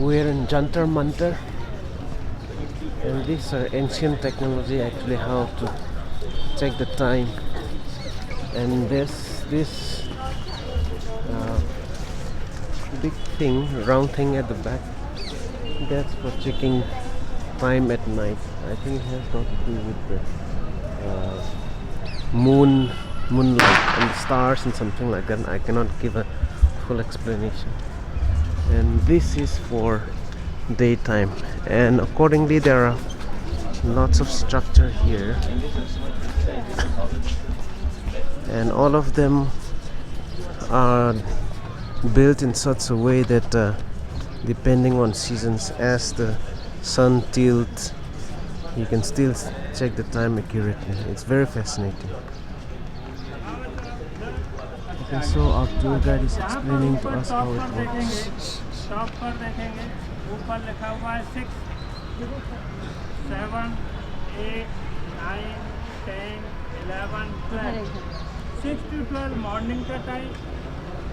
We're in Jantar Mantar, and these are ancient technology actually how to check the time. And this big thing, round thing at the back, that's for checking time at night. I think it has got to do with the moonlight and the stars and something like that. I cannot give a full explanation. And this is for daytime, and accordingly there are lots of structure here, and all of them are built in such a way that depending on seasons, as the sun tilts, you can still check the time accurately. It's very fascinating. And so our tour guide is explaining to us how it works. Top पर देखेंगे ऊपर लिखा हुआ है 6, 7, 8, 9, 10, 11, 12। 6 to 12 morning का time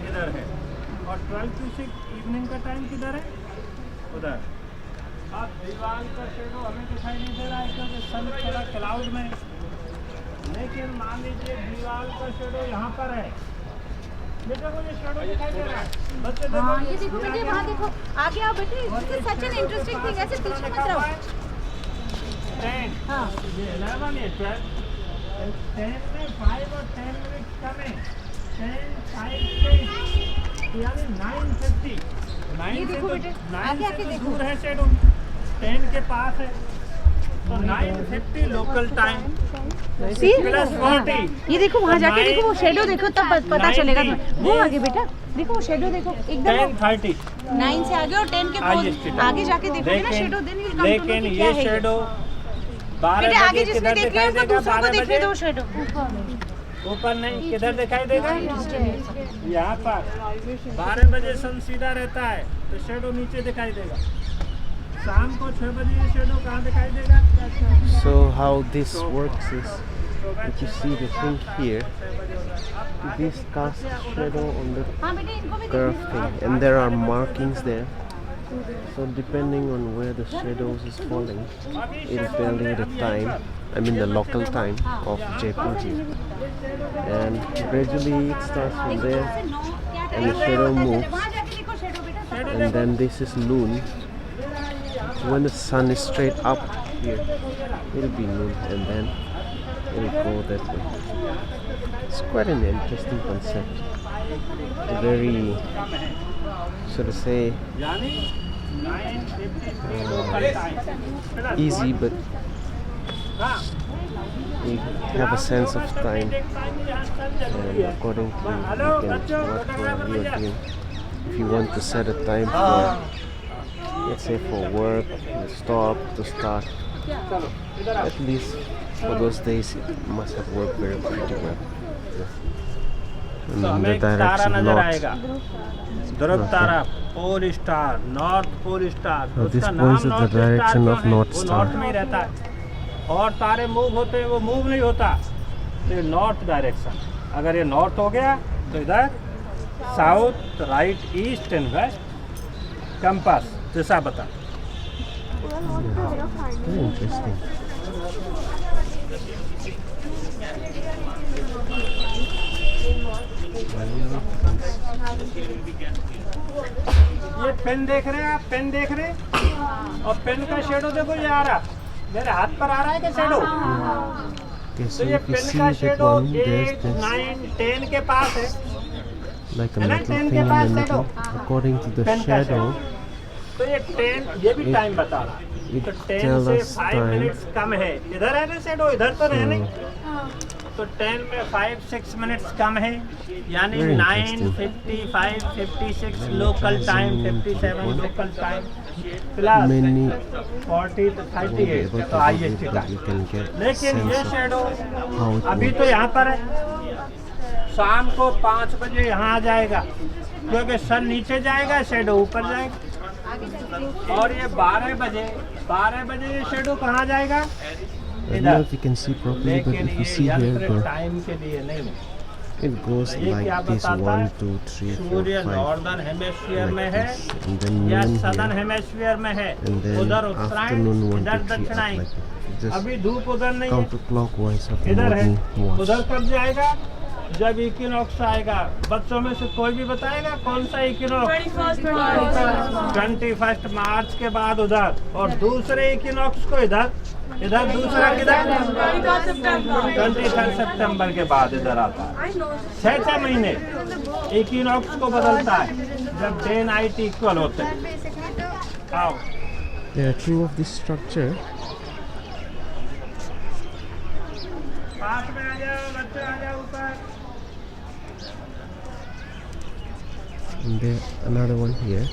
इधर है, और 12 to 6 इवनिंग का टाइम किधर है, उधर। अब दीवार का शेडो हमें दिखाई नहीं दे रहा है क्योंकि सन थोड़ा क्लाउड में, लेकिन मान लीजिए दीवार का शेडो यहाँ पर है। बेटा को ये शेडो दिखाई दे रहा है, बच्चे देखो। हाँ, ये देखो बेटे, वहाँ देखो, आगे आओ बेटे। This is such an interesting thing, ऐसे पीछे मत रहो। 10, हाँ, ये 11 ये 12, 10 में 5 और 10 मिनट कम है। 10, 5, 6 यानी 9:50। 9 ये से देखो तो बेटे, 9 आगे से आके तो देखो। दूर है शेडो, 10 के पास है, तो 9:50 लोकल टाइम सी प्लस 40। ये देखो, वहाँ जाके देखो, वो शेडो देखो, तब पता चलेगा तुम्हें। वो आगे बेटा देखो, वो शेडो देखो एकदम 10:30 9 से आगे और 10 के बहुत आगे जाके देखोगे ना shadow, then will come to know लेकिन कि क्या ये है। शेडो बेटे 12 आगे बजे जिसमें किधर देख रहे दिखाई हो देगा? दूसरों को 12 देखने बजे दो शेडो। ऊपर नहीं, किधर दिखाई देगा? यहाँ पर 12 बजे सन सीधा रहता है तो शेडो नीचे दिखाई देगा। शाम को 6 बजे ये शेडो कहाँ दिखाई देगा? So how this works is, if you see the thing here, this casts shadow on the हाँ बेटे, इनको भी curve thing, and there are markings there. So depending on where the shadows is falling, it will tell you the time, I mean the local time of Jaipur here. And gradually it starts from there, and the shadow moves, वहाँ जाके देखो shadow बेटा। and then this is noon. When the sun is straight up here, it will be noon, and then it will go that way. It's quite an interesting concept. Very, so to say, यानी 9:50 local time. easy, but हाँ, you have a sense of time, and according to you can what you are doing. If you want to set a time for, let's say for work, you stop to start, at least for those days it must have worked very pretty well. तो And हमें the एक तारा direction नजर north. आएगा, ध्रुव तारा, pole star, north pole star. Now this उसका नाम points at the north star direction क्यों of है? North वो Star. नॉर्थ में ही रहता है, और तारे मूव होते हैं, वो मूव नहीं होता। तो ये नॉर्थ डायरेक्शन, अगर ये नॉर्थ हो गया तो इधर south, right, east and west compass दिशा बता। Very interesting. ये पेन देख रहे हैं आप, पेन देख रहे हैं, और पेन का शेडो देखो, ये आ रहा मेरे हाथ पर आ रहा है कि शेडो? Okay, so तो ये if you पेन see का that shadow one, there's 8, this 9, 10 के पास है, like a है ना, metal 10 thing के in पास the shadow, middle. According to the pen का shadow, शेडो। तो ये 10, ये भी टाइम बता रहा है, it तो 10 tells से us 5 time. मिनट्स कम है। इधर है ना शेडो, इधर तो So, रहने, तो 10 में 5-6 मिनट्स कम है, यानी Very 9:55, 56 local time, 57 local time, plus many 40 तो won't be 38 able to तो read IST it, का। but you can get लेकिन ये sense shadow of how it अभी works. तो यहाँ पर है, शाम को 5 बजे यहाँ आ जाएगा, क्योंकि सन नीचे जाएगा, शेडो ऊपर जाएगा। और ये 12 बजे ये शेडो कहाँ जाएगा? I don't know if you can see properly, but लेकिन if you ये see here, यंत्र the टाइम के लिए नहीं, It goes ये like क्या this: बताता 1, है? 2, 3, 4, सूर्य 5. नॉर्दर्न हेमेस्फीयर में Like है this. And then या noon सदर्न here. हेमेस्फीयर में है, And then उधर उत्तरायण, afternoon 1 इधर to 3 up दक्षिणायन। like that. Just अभी धूप उधर नहीं है, counterclockwise of the इधर है, morning watch. उधर कब जाएगा? जब इक्विनॉक्स आएगा। बच्चों में से कोई भी बताएगा कौन सा इक्विनॉक्स? 21 मार्च के बाद उधर, और दूसरे इक्विनॉक्स को इधर दूसरा किधर? 23 सितंबर के बाद इधर आता है। 6 महीने इक्विनॉक्स को बदलता है, जब डे नाइट इक्वल होते हैं। आओ, There are two of this structure. पास में आ जाओ बच्चे, आ जाओ ऊपर। And there another one here.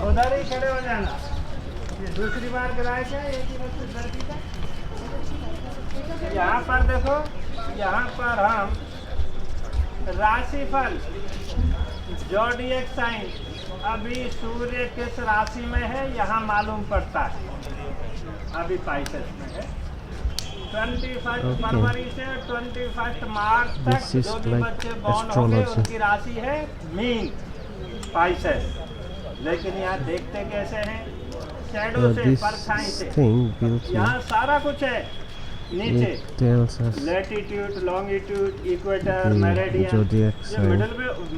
उधर ही खड़े हो जाना। ये दूसरी बार गिराए क्या? एक ही बच्चे धरती का। यहाँ पर देखो, यहाँ पर हम राशिफल ज़ोडिएक साइन, अभी सूर्य किस राशि में है यहाँ मालूम पड़ता है। अभी पाइसेस में है। 21 फरवरी से 21 मार्च तक This is जो भी like बच्चे बॉर्न होंगे astrology. उनकी राशि है मीन, पाइसेस। लेकिन यहाँ देखते कैसे हैं? शैडो से, परछाई This से। thing built here, यहाँ सारा कुछ है। नीचे it tells us latitude, longitude, equator, the meridian. zodiac ये sign.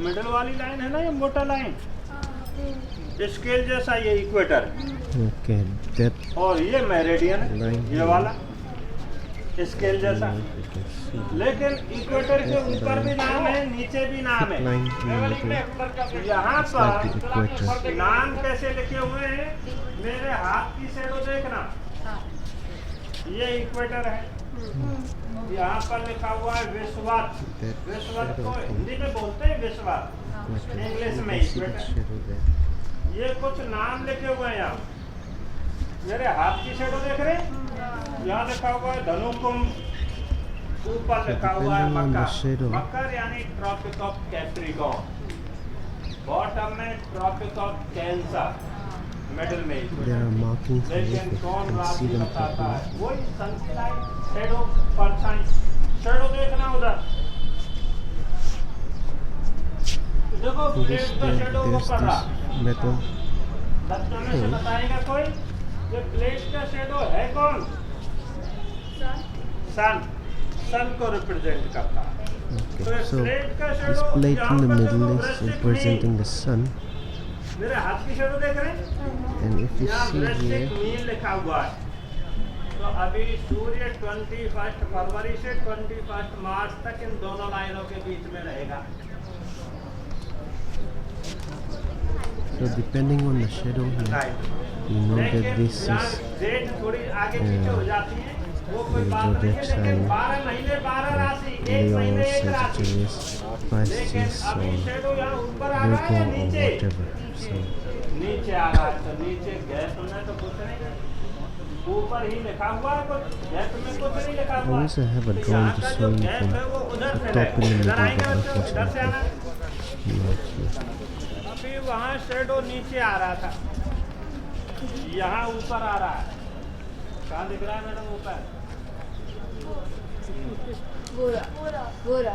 मिडल वाली लाइन है ना, ये मोटा लाइन स्केल जैसा, ये इक्वेटर है। Okay, that और ये मेरिडियन है, Line ये here. वाला स्केल जैसा। you can see. लेकिन इक्वेटर के ऊपर भी नाम है, नीचे भी नाम है। Line in the middle. यहाँ It's like the equator. पर नाम कैसे लिखे हुए हैं? मेरे हाथ की शैडो देखना, ये इक्वेटर है। यहाँ पर लिखा हुआ है विश्वत। That विश्वत को shadow thing. हिंदी में बोलते हैं विश्वत, Equator. इंग्लिश You में can see the equator. shadow there. ये कुछ नाम लिखे हुए हैं यहाँ। मेरे हाथ की शैडो देख रहे हैं? यहाँ लिखा हुआ है धनुकुंभ, ऊपर लिखा हुआ है Depending on the shadow. मकर यानी ट्रॉपिक ऑफ कैप्रिकॉर्न, बॉटम में ट्रॉपिक ऑफ कैंसर, मिडिल में There are markings here. लेकिन You कौन can राशि see them बताता है? properly. वही सनलाइट, शैडो, परछाई। शैडो देखना उधर देखो, This प्लेट का शैडो वो there's कर रहा। this metal. बच्चों में से बताएगा कोई? ये प्लेट का शैडो है कौन? सन को रिप्रेजेंट करता है। Okay, तो ये so प्लेट का this शैडो plate यहाँ in the पर middle देखो, is वृश्चिक representing the sun, मीन। मेरे हाथ की शैडो देख रहे हैं? and if you यहाँ see वृश्चिक here, मीन लिखा हुआ है। तो अभी सूर्य 21 फरवरी से 21 मार्च तक इन दोनों लाइनों के बीच में रहेगा। so depending on the shadow here, right. you know that लेकिन this यहाँ is डेट थोड़ी आगे पीछे हो जाती है, वो कोई बात नहीं है। लेकिन 12 महीने 12 राशि, एक Leo, महीने एक राशि। Sagittarius, लेकिन Pisces, अभी or शेडो यहाँ ऊपर आ रहा है Virgo या or नीचे? whatever. So नीचे आ रहा है, तो नीचे गैप में तो कुछ नहीं, ऊपर ही लिखा हुआ है, कुछ गैप में कुछ नहीं लिखा I हुआ है। also have a तो drawing यहाँ to का show जो you गैप from है वो उधर the से top है। in the इधर middle, आएंगे but बच्चों, इधर से आना। unfortunately not here. अभी वहाँ शेडो नीचे आ रहा था, यहाँ ऊपर आ रहा है। कहाँ दिख रहा है मैडम ऊपर? पूरा।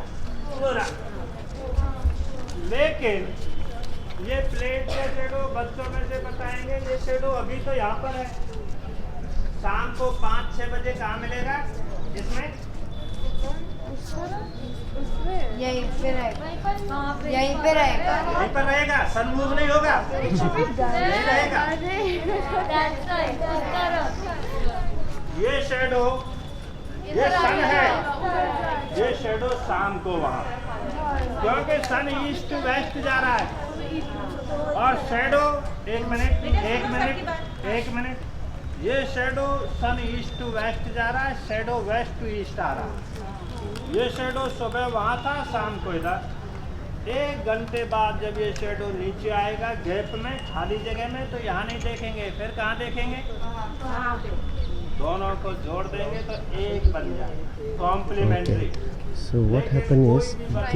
लेकिन ये प्लेट का शेडो बच्चों में से बताएंगे, ये शेडो अभी तो यहाँ पर है। शाम को 5-6 बजे कहाँ मिलेगा इसमें? यहीं पे रहेगा, यहीं पे रहेगा। यहीं पर रहेगा, सन मूव नहीं होगा, नहीं रहेगा। ये शेडो, ये सन है, ये शेडो शाम को वहाँ, क्योंकि सन ईस्ट टू वेस्ट जा रहा है। और शेडो, एक मिनट, ये shadow sun east to west जा रहा है, शेडो वेस्ट टू ईस्ट आ रहा है। ये शेडो सुबह वहाँ था, शाम को इधर। 1 घंटे बाद जब ये शेडो नीचे आएगा गैप में, खाली जगह में, तो यहाँ नहीं देखेंगे, फिर कहाँ देखेंगे? दोनों को जोड़ देंगे तो एक बन जाए, complementary. So what happened is this,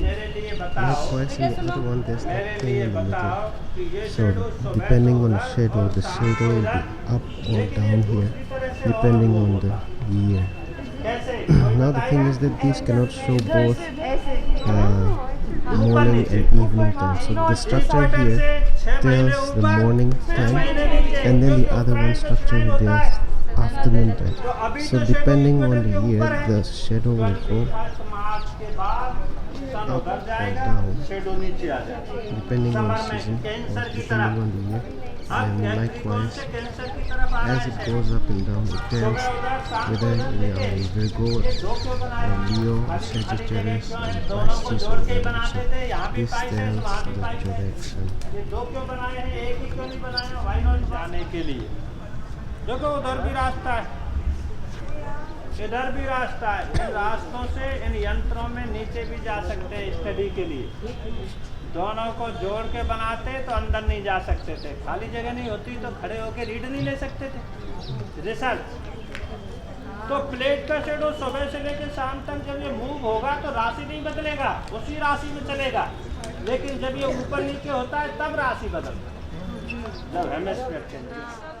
मेरे लिए बताओ, likewise in the other one there's मेरे that thing लिए in the बताओ middle. कि ये So शेडो सुबह depending को on the उधर shadow, और the शाम shadow को will इधर, be up or लेकिन down ये here, दूसरी तरह से और depending वो on होता। the year. कैसे? now the thing is that these cannot show both morning and evening time. So the structure here tells the morning time, and then the other one structure tells afternoon time. So depending on the year, the shadow will go up or down, depending on the season or depending on the year. And likewise, as it goes up and down, it tells whether we are in Virgo or Leo or Sagittarius or Pisces or whatever. So this tells the direction. देखो उधर भी रास्ता है, इधर भी रास्ता है। इन रास्तों से इन यंत्रों में नीचे भी जा सकते हैं स्टडी के लिए। दोनों को जोड़ के बनाते तो अंदर नहीं जा सकते थे, खाली जगह नहीं होती तो खड़े होके रीड नहीं ले सकते थे रिसर्च। तो प्लेट का शेडो सुबह से लेकर शाम तक जब ये मूव होगा तो राशि नहीं बदलेगा, उसी राशि में चलेगा। लेकिन जब ये ऊपर नीचे होता है तब राशि बदलता है, जब हेमिस्फीयर चेंज होता है।